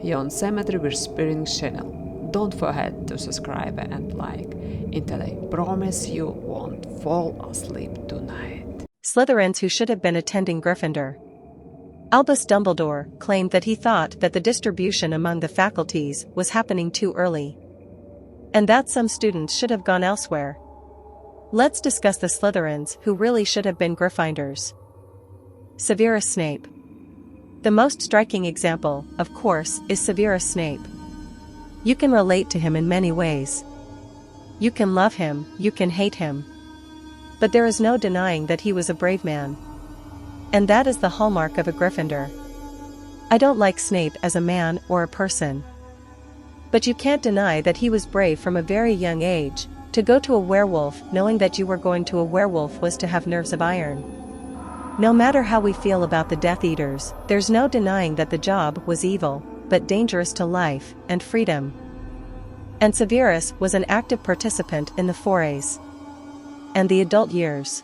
here on Cemetery Whispering channel. Don't forget to subscribe and like, until I promise you won't fall asleep tonight. Slytherins who should have been attending Gryffindor. Albus Dumbledore claimed that he thought that the distribution among the faculties was happening too early, and that some students should have gone elsewhere. Let's discuss the Slytherins who really should have been Gryffindors. Severus Snape. The most striking example, of course, is Severus Snape. You can relate to him in many ways. You can love him, you can hate him. But there is no denying that he was a brave man. And that is the hallmark of a Gryffindor. I don't like Snape as a man or a person. But you can't deny that he was brave from a very young age. To go to a werewolf knowing that you were going to a werewolf was to have nerves of iron. No matter how we feel about the Death Eaters, there's no denying that the job was evil, but dangerous to life and freedom. And Severus was an active participant in the forays and the adult years.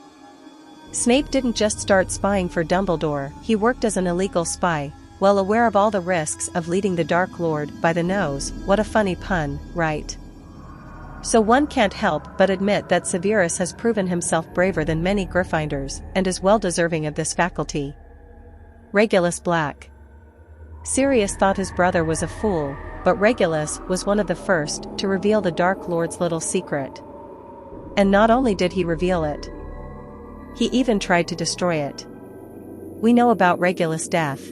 Snape didn't just start spying for Dumbledore, he worked as an illegal spy, well aware of all the risks of leading the Dark Lord by the nose. What a funny pun, right? So one can't help but admit that Severus has proven himself braver than many Gryffindors, and is well deserving of this faculty. Regulus Black. Sirius thought his brother was a fool, but Regulus was one of the first to reveal the Dark Lord's little secret. And not only did he reveal it, he even tried to destroy it. We know about Regulus' death.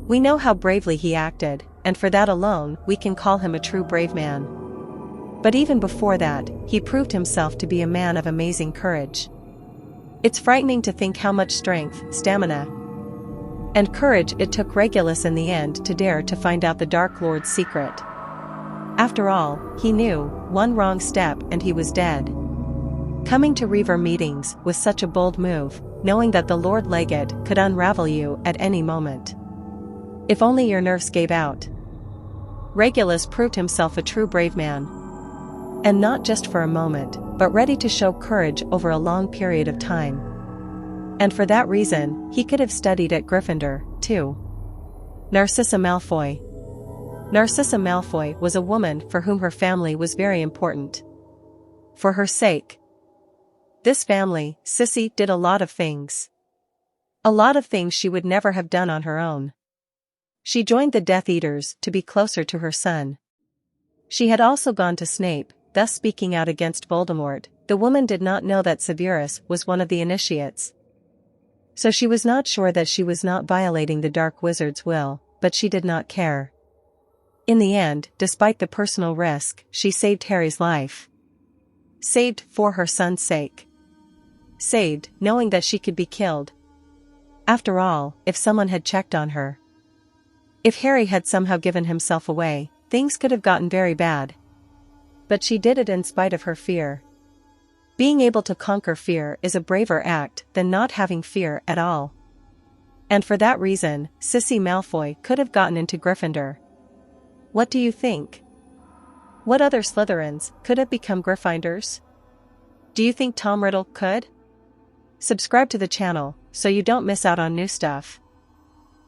We know how bravely he acted, and for that alone we can call him a true brave man. But even before that, he proved himself to be a man of amazing courage. It's frightening to think how much strength, stamina, and courage it took Regulus in the end to dare to find out the Dark Lord's secret. After all, he knew, one wrong step and he was dead. Coming to Reaver meetings was such a bold move, knowing that the Lord Legate could unravel you at any moment. If only your nerves gave out. Regulus proved himself a true brave man. And not just for a moment, but ready to show courage over a long period of time. And for that reason, he could have studied at Gryffindor, too. Narcissa Malfoy. Narcissa Malfoy was a woman for whom her family was very important. For her sake, this family, Sissy, did a lot of things. A lot of things she would never have done on her own. She joined the Death Eaters to be closer to her son. She had also gone to Snape, thus speaking out against Voldemort. The woman did not know that Severus was one of the initiates. So she was not sure that she was not violating the Dark Wizard's will, but she did not care. In the end, despite the personal risk, she saved Harry's life. Saved for her son's sake. Saved, knowing that she could be killed. After all, if someone had checked on her, if Harry had somehow given himself away, things could have gotten very bad. But she did it in spite of her fear. Being able to conquer fear is a braver act than not having fear at all. And for that reason, Sissy Malfoy could have gotten into Gryffindor. What do you think? What other Slytherins could have become Gryffindors? Do you think Tom Riddle could? Subscribe to the channel so you don't miss out on new stuff.